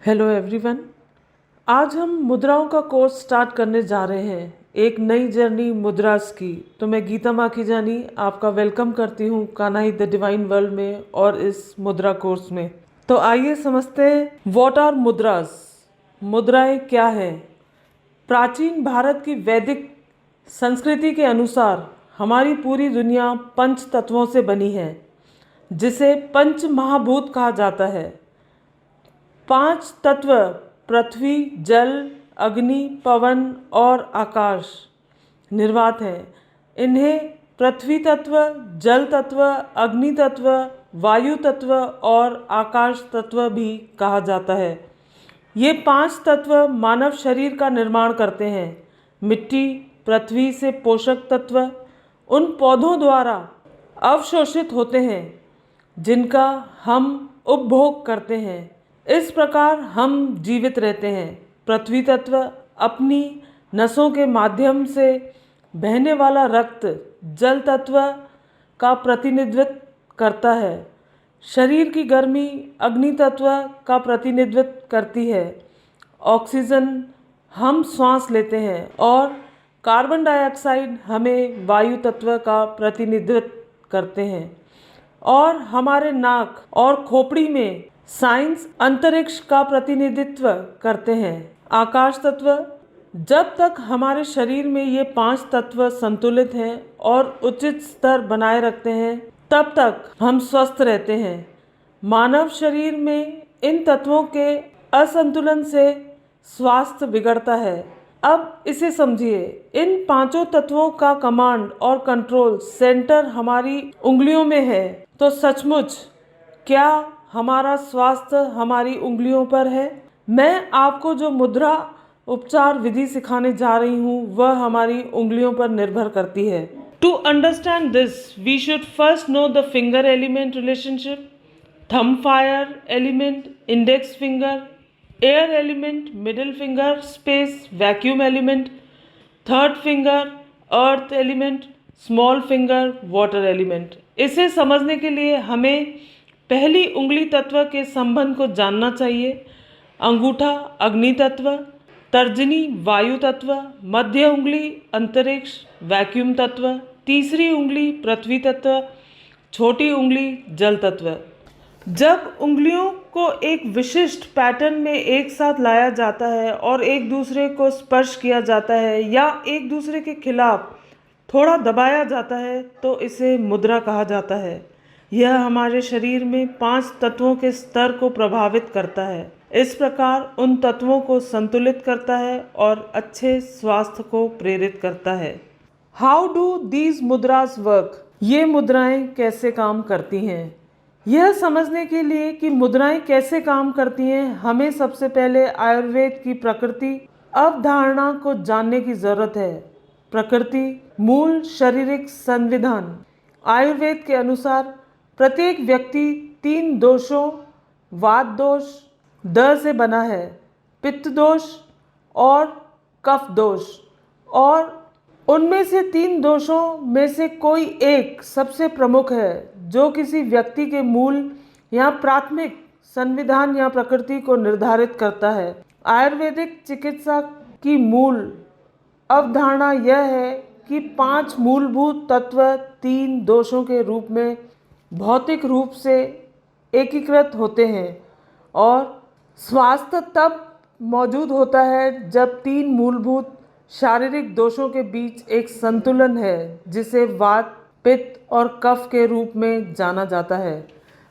Hello everyone. आज हम मुद्राओं का कोर्स स्टार्ट करने जा रहे हैं, एक नई जर्नी मुद्रास की। तो मैं गीता माखीजानी आपका वेलकम करती हूँ कान्हाई द डिवाइन वर्ल्ड में और इस मुद्रा कोर्स में। तो आइए समझते हैं व्हाट आर मुद्रास। मुद्राएं क्या हैं? प्राचीन भारत की वैदिक संस्कृति के अनुसार हमारी पूरी दुनिया पंच तत्वों से बनी है, जिसे पंच महाभूत कहा जाता है। पांच तत्व पृथ्वी, जल, अग्नि, पवन और आकाश निर्वात हैं। इन्हें पृथ्वी तत्व, जल तत्व, अग्नि तत्व, वायु तत्व और आकाश तत्व भी कहा जाता है। ये पांच तत्व मानव शरीर का निर्माण करते हैं। मिट्टी, पृथ्वी से पोषक तत्व उन पौधों द्वारा अवशोषित होते हैं जिनका हम उपभोग करते हैं। इस प्रकार हम जीवित रहते हैं। पृथ्वी तत्व अपनी नसों के माध्यम से बहने वाला रक्त जल तत्व का प्रतिनिधित्व करता है। शरीर की गर्मी अग्नि तत्व का प्रतिनिधित्व करती है। ऑक्सीजन हम सांस लेते हैं और कार्बन डाइऑक्साइड हमें वायु तत्व का प्रतिनिधित्व करते हैं। और हमारे नाक और खोपड़ी में साइंस अंतरिक्ष का प्रतिनिधित्व करते हैं। आकाश तत्व, जब तक हमारे शरीर में ये पांच तत्व संतुलित हैं और उचित स्तर बनाए रखते हैं, तब तक हम स्वस्थ रहते हैं। मानव शरीर में इन तत्वों के असंतुलन से स्वास्थ्य बिगड़ता है। अब इसे समझिए, इन पांचों तत्वों का कमांड और कंट्रोल सेंटर हमारी उंगलियों में है। तो सचमुच क्या हमारा स्वास्थ्य हमारी उंगलियों पर है? मैं आपको जो मुद्रा उपचार विधि सिखाने जा रही हूँ वह हमारी उंगलियों पर निर्भर करती है। To understand this we should first know the finger element relationship, thumb fire element, index finger, air element, middle finger space, vacuum element, third finger earth element, small finger water element. इसे समझने के लिए हमें पहली उंगली तत्व के संबंध को जानना चाहिए। अंगूठा अग्नि तत्व, तर्जनी वायु तत्व, मध्य उंगली अंतरिक्ष वैक्यूम तत्व, तीसरी उंगली पृथ्वी तत्व, छोटी उंगली जल तत्व। जब उंगलियों को एक विशिष्ट पैटर्न में एक साथ लाया जाता है और एक दूसरे को स्पर्श किया जाता है या एक दूसरे के खिलाफ थोड़ा दबाया जाता है तो इसे मुद्रा कहा जाता है। यह हमारे शरीर में पांच तत्वों के स्तर को प्रभावित करता है। इस प्रकार उन तत्वों को संतुलित करता है और अच्छे स्वास्थ्य को प्रेरित करता है। How do these मुद्रास work? ये मुद्राएं कैसे काम करती हैं? यह समझने के लिए कि मुद्राएं कैसे काम करती हैं, हमें सबसे पहले आयुर्वेद की प्रकृति अवधारणा को जानने की जरूरत है। प्रकृति मूल शारीरिक संविधान। आयुर्वेद के अनुसार प्रत्येक व्यक्ति तीन दोषों वात दोष द से बना है, पित्त दोष और कफ दोष, और उनमें से तीन दोषों में से कोई एक सबसे प्रमुख है जो किसी व्यक्ति के मूल या प्राथमिक संविधान या प्रकृति को निर्धारित करता है। आयुर्वेदिक चिकित्सा की मूल अवधारणा यह है कि पांच मूलभूत तत्व तीन दोषों के रूप में भौतिक रूप से एकीकृत होते हैं और स्वास्थ्य तब मौजूद होता है जब तीन मूलभूत शारीरिक दोषों के बीच एक संतुलन है, जिसे वात, पित्त और कफ के रूप में जाना जाता है।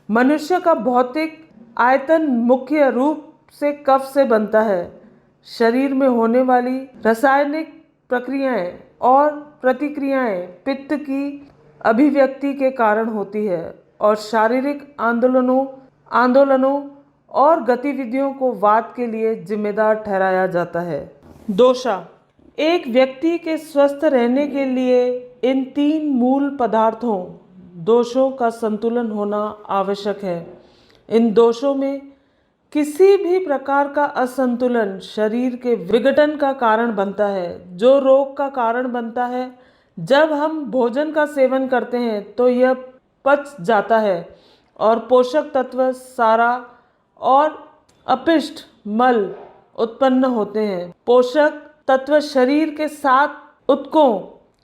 मनुष्य का भौतिक आयतन मुख्य रूप से कफ से बनता है। शरीर में होने वाली रासायनिक प्रक्रियाएं और प्रतिक्रियाएं पित्त की अभिव्यक्ति के कारण होती है और शारीरिक आंदोलनों और गतिविधियों को वात के लिए जिम्मेदार ठहराया जाता है। दोषा, एक व्यक्ति के स्वस्थ रहने के लिए इन तीन मूल पदार्थों दोषों का संतुलन होना आवश्यक है। इन दोषों में किसी भी प्रकार का असंतुलन शरीर के विघटन का कारण बनता है, जो रोग का कारण बनता है। जब हम भोजन का सेवन करते हैं तो यह पच जाता है और पोषक तत्व सारा और अपिष्ट मल उत्पन्न होते हैं। पोषक तत्व शरीर के 7 ऊतकों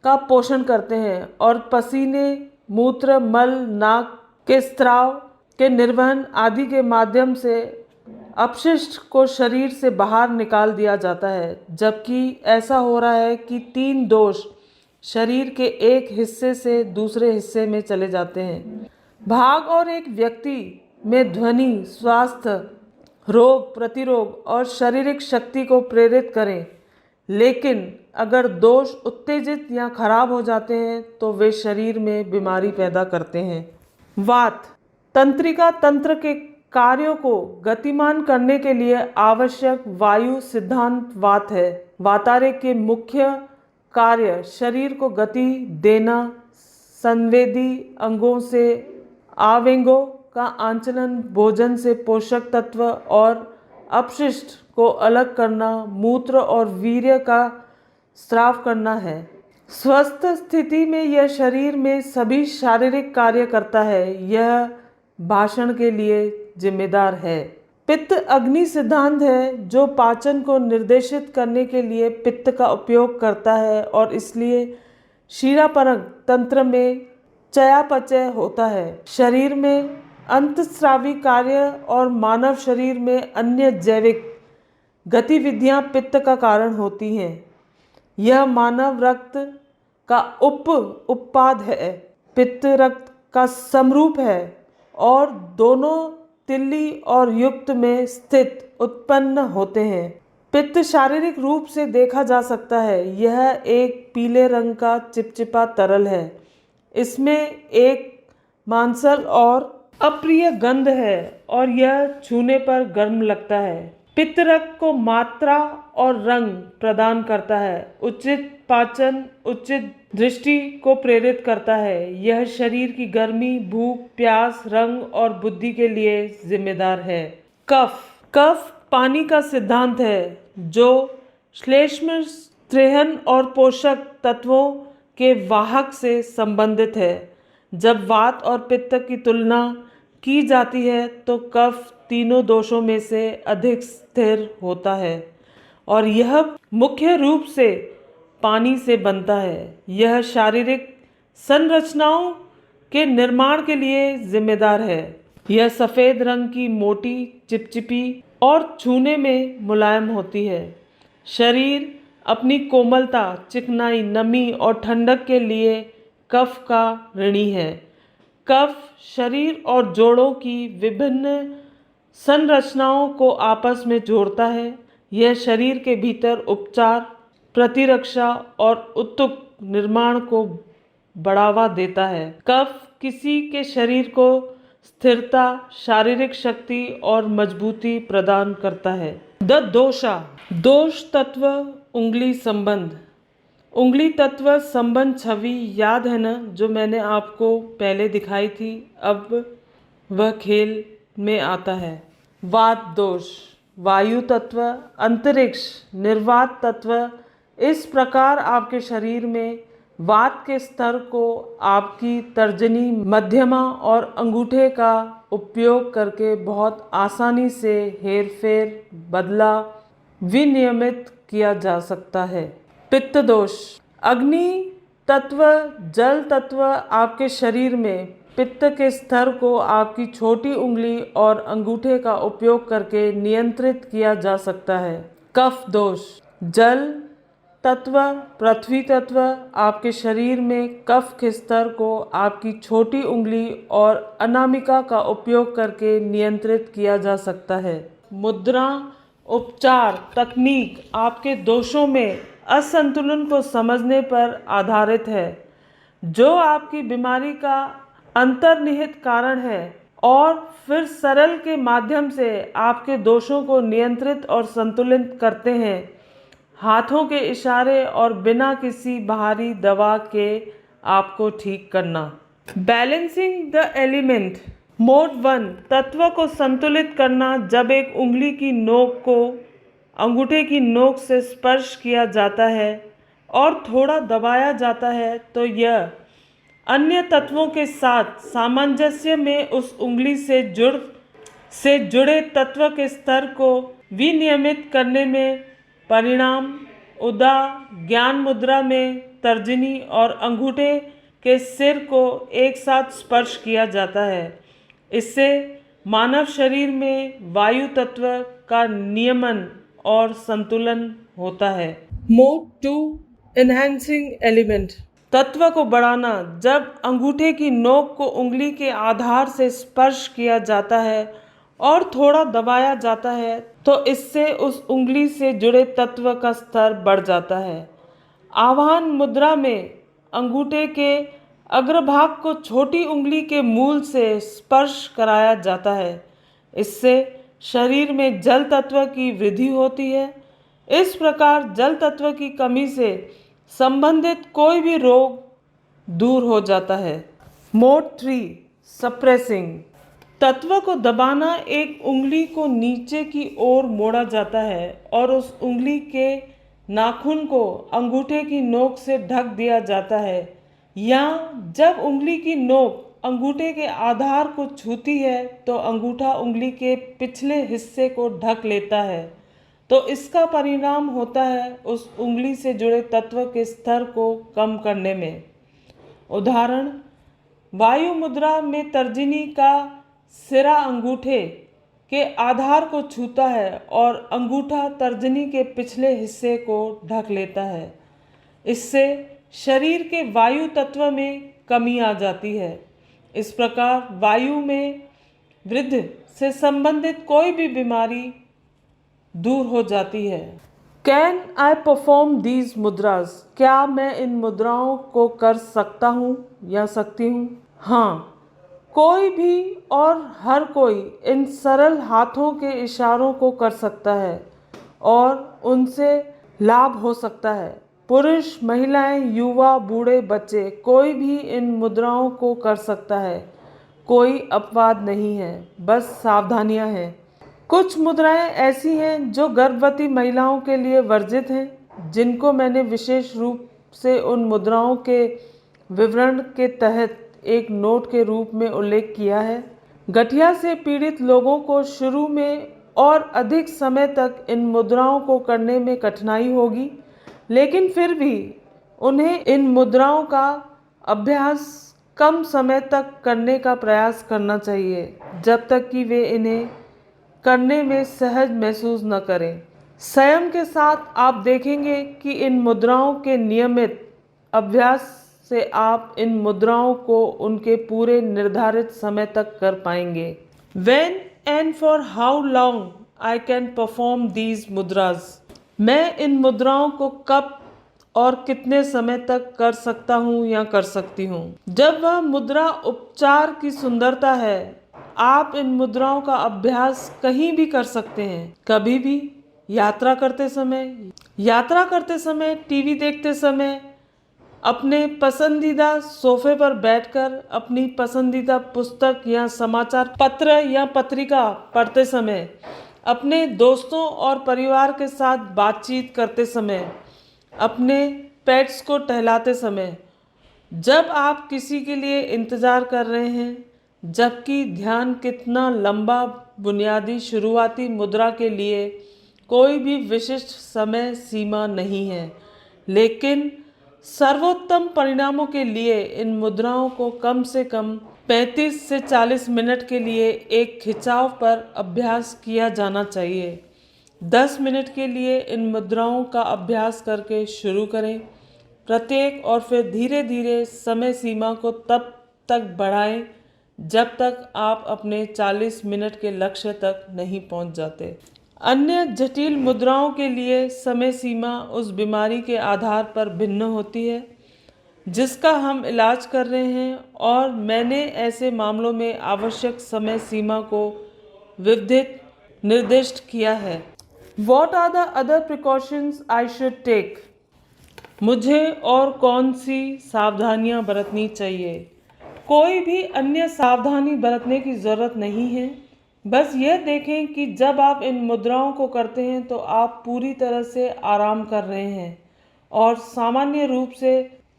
का पोषण करते हैं और पसीने, मूत्र, मल, नाक के स्राव के निर्वहन आदि के माध्यम से अपशिष्ट को शरीर से बाहर निकाल दिया जाता है। जबकि ऐसा हो रहा है कि 3 दोष शरीर के एक हिस्से से दूसरे हिस्से में चले जाते हैं। भाग और एक व्यक्ति में ध्वनि, स्वास्थ्य, रोग प्रतिरोग और शारीरिक शक्ति को प्रेरित करें, लेकिन अगर दोष उत्तेजित या खराब हो जाते हैं तो वे शरीर में बीमारी पैदा करते हैं। वात तंत्रिका तंत्र के कार्यों को गतिमान करने के लिए आवश्यक वायु सिद्धांत वात है। वातारे के मुख्य कार्य शरीर को गति देना, संवेदी अंगों से आवेगों का आंचलन, भोजन से पोषक तत्व और अपशिष्ट को अलग करना, मूत्र और वीर्य का स्राव करना है। स्वस्थ स्थिति में यह शरीर में सभी शारीरिक कार्य करता है। यह भाषण के लिए जिम्मेदार है। पित्त अग्नि सिद्धांत है जो पाचन को निर्देशित करने के लिए पित्त का उपयोग करता है और इसलिए क्षीरापरक तंत्र में चयापचय होता है। शरीर में अंतस्रावी कार्य और मानव शरीर में अन्य जैविक गतिविधियां पित्त का कारण होती हैं। यह मानव रक्त का उत्पाद है। पित्त रक्त का समरूप है और दोनों तिल्ली और युक्त में स्थित उत्पन्न होते हैं। पित्त शारीरिक रूप से देखा जा सकता है। यह एक पीले रंग का चिपचिपा तरल है। इसमें एक मांसल और अप्रिय गंध है और यह छूने पर गर्म लगता है। पित्त रक्त को मात्रा और रंग प्रदान करता है। उचित पाचन, उचित दृष्टि को प्रेरित करता है। यह शरीर की गर्मी, भूख, प्यास, रंग और बुद्धि के लिए जिम्मेदार है। कफ पानी का सिद्धांत है जो श्लेष्म, त्रिहन और पोषक तत्वों के वाहक से संबंधित है। जब वात और पित्त की तुलना की जाती है तो कफ तीनों दोषों में से अधिक स्थिर होता है और यह मुख्य रूप से पानी से बनता है। यह शारीरिक संरचनाओं के निर्माण के लिए जिम्मेदार है। यह सफ़ेद रंग की, मोटी, चिपचिपी और छूने में मुलायम होती है। शरीर अपनी कोमलता, चिकनाई, नमी और ठंडक के लिए कफ का ऋणी है। कफ शरीर और जोड़ों की विभिन्न संरचनाओं को आपस में जोड़ता है। यह शरीर के भीतर उपचार, प्रतिरक्षा और उत्तक निर्माण को बढ़ावा देता है। कफ किसी के शरीर को स्थिरता, शारीरिक शक्ति और मजबूती प्रदान करता है। दोष तत्व उंगली संबंध। उंगली तत्व संबंध छवि याद है ना, जो मैंने आपको पहले दिखाई थी। अब वह खेल में आता है। वात दोष, वायु तत्व, अंतरिक्ष, निर्वात तत्व। इस प्रकार आपके शरीर में वात के स्तर को आपकी तर्जनी, मध्यमा और अंगूठे का उपयोग करके बहुत आसानी से हेरफेर, बदला, विनियमित किया जा सकता है। पित्त दोष, अग्नि तत्व, जल तत्व आपके शरीर में पित्त के स्तर को आपकी छोटी उंगली और अंगूठे का उपयोग करके नियंत्रित किया जा सकता है। कफ दोष, जल तत्व, पृथ्वी तत्व आपके शरीर में कफ के स्तर को आपकी छोटी उंगली और अनामिका का उपयोग करके नियंत्रित किया जा सकता है। मुद्रा उपचार तकनीक आपके दोषों में असंतुलन को समझने पर आधारित है, जो आपकी बीमारी का अंतर्निहित कारण है, और फिर सरल के माध्यम से आपके दोषों को नियंत्रित और संतुलित करते हैं। हाथों के इशारे और बिना किसी बाहरी दवा के आपको ठीक करना। Balancing the element. मोड 1, तत्व को संतुलित करना। जब एक उंगली की नोक को अंगूठे की नोक से स्पर्श किया जाता है और थोड़ा दबाया जाता है तो यह अन्य तत्वों के साथ सामंजस्य में उस उंगली से जुड़ से जुड़े तत्व के स्तर को विनियमित करने में परिणाम उदा ज्ञान मुद्रा में तर्जनी और अंगूठे के सिर को एक साथ स्पर्श किया जाता है। इससे मानव शरीर में वायु तत्व का नियमन और संतुलन होता है। मोड 2 एनहांसिंग एलिमेंट तत्व को बढ़ाना। जब अंगूठे की नोक को उंगली के आधार से स्पर्श किया जाता है और थोड़ा दबाया जाता है तो इससे उस उंगली से जुड़े तत्व का स्तर बढ़ जाता है। आवाहन मुद्रा में अंगूठे के अग्रभाग को छोटी उंगली के मूल से स्पर्श कराया जाता है। इससे शरीर में जल तत्व की वृद्धि होती है। इस प्रकार जल तत्व की कमी से संबंधित कोई भी रोग दूर हो जाता है। मोड 3 सप्रेसिंग तत्व को दबाना। एक उंगली को नीचे की ओर मोड़ा जाता है और उस उंगली के नाखून को अंगूठे की नोक से ढक दिया जाता है, या जब उंगली की नोक अंगूठे के आधार को छूती है तो अंगूठा उंगली के पिछले हिस्से को ढक लेता है, तो इसका परिणाम होता है उस उंगली से जुड़े तत्व के स्तर को कम करने में। उदाहरण, वायु मुद्रा में तर्जनी का सिरा अंगूठे के आधार को छूता है और अंगूठा तर्जनी के पिछले हिस्से को ढक लेता है। इससे शरीर के वायु तत्व में कमी आ जाती है। इस प्रकार वायु में वृद्धि से संबंधित कोई भी बीमारी दूर हो जाती है। Can I perform these मुद्राज? क्या मैं इन मुद्राओं को कर सकता हूँ या सकती हूँ? हाँ, कोई भी और हर कोई इन सरल हाथों के इशारों को कर सकता है और उनसे लाभ हो सकता है। पुरुष, महिलाएं, युवा, बूढ़े, बच्चे, कोई भी इन मुद्राओं को कर सकता है। कोई अपवाद नहीं है, बस सावधानियां हैं। कुछ मुद्राएं ऐसी हैं जो गर्भवती महिलाओं के लिए वर्जित हैं, जिनको मैंने विशेष रूप से उन मुद्राओं के विवरण के तहत एक नोट के रूप में उल्लेख किया है। गठिया से पीड़ित लोगों को शुरू में और अधिक समय तक इन मुद्राओं को करने में कठिनाई होगी, लेकिन फिर भी उन्हें इन मुद्राओं का अभ्यास कम समय तक करने का प्रयास करना चाहिए, जब तक कि वे इन्हें करने में सहज महसूस न करें। संयम के साथ आप देखेंगे कि इन मुद्राओं के नियमित अभ्यास से आप इन मुद्राओं को उनके पूरे निर्धारित समय तक कर पाएंगे। When and for how long I can perform these मुद्राज? मैं इन मुद्राओं को कब और कितने समय तक कर सकता हूँ या कर सकती हूँ? जब वह मुद्रा उपचार की सुंदरता है, आप इन मुद्राओं का अभ्यास कहीं भी कर सकते हैं, कभी भी। यात्रा करते समय, टीवी देखते समय, अपने पसंदीदा सोफे पर बैठकर, अपनी पसंदीदा पुस्तक या समाचार पत्र या पत्रिका पढ़ते समय, अपने दोस्तों और परिवार के साथ बातचीत करते समय, अपने पेट्स को टहलाते समय, जब आप किसी के लिए इंतज़ार कर रहे हैं, जबकि ध्यान कितना लंबा। बुनियादी शुरुआती मुद्रा के लिए कोई भी विशिष्ट समय सीमा नहीं है, लेकिन सर्वोत्तम परिणामों के लिए इन मुद्राओं को कम से कम 35 से 40 मिनट के लिए एक खिंचाव पर अभ्यास किया जाना चाहिए। 10 मिनट के लिए इन मुद्राओं का अभ्यास करके शुरू करें प्रत्येक, और फिर धीरे धीरे समय सीमा को तब तक बढ़ाएं जब तक आप अपने 40 मिनट के लक्ष्य तक नहीं पहुंच जाते। अन्य जटिल मुद्राओं के लिए समय सीमा उस बीमारी के आधार पर भिन्न होती है जिसका हम इलाज कर रहे हैं, और मैंने ऐसे मामलों में आवश्यक समय सीमा को विविधित निर्दिष्ट किया है। What are the other precautions I should take? मुझे और कौन सी सावधानियां बरतनी चाहिए? कोई भी अन्य सावधानी बरतने की ज़रूरत नहीं है। बस यह देखें कि जब आप इन मुद्राओं को करते हैं तो आप पूरी तरह से आराम कर रहे हैं और सामान्य रूप से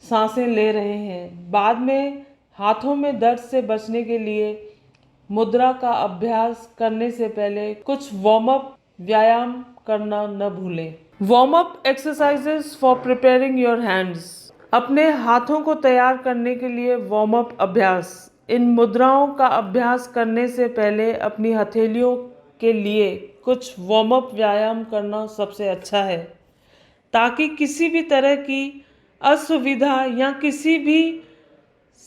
सांसें ले रहे हैं। बाद में हाथों में दर्द से बचने के लिए मुद्रा का अभ्यास करने से पहले कुछ वार्म अप व्यायाम करना न भूलें। Warm up exercises for preparing your hands. अपने हाथों को तैयार करने के लिए वार्म अप अभ्यास। इन मुद्राओं का अभ्यास करने से पहले अपनी हथेलियों के लिए कुछ वार्म अप व्यायाम करना सबसे अच्छा है, ताकि किसी भी तरह की असुविधा या किसी भी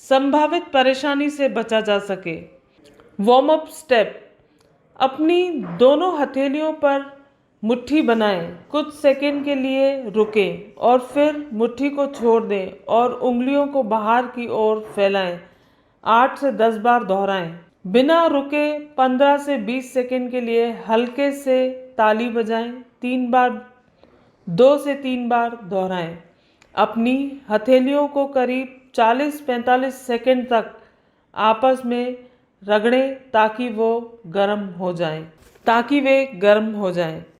संभावित परेशानी से बचा जा सके। Warm up step. अपनी दोनों हथेलियों पर मुट्ठी बनाएं, कुछ सेकंड के लिए रुकें और फिर मुट्ठी को छोड़ दें और उंगलियों को बाहर की ओर फैलाएं। 8 से 10 बार दोहराएं। बिना रुके 15 से 20 सेकंड के लिए हल्के से ताली बजाएं। 2 से 3 बार दोहराएं। अपनी हथेलियों को करीब 40-45 सेकंड तक आपस में रगड़ें ताकि वे गर्म हो जाएं।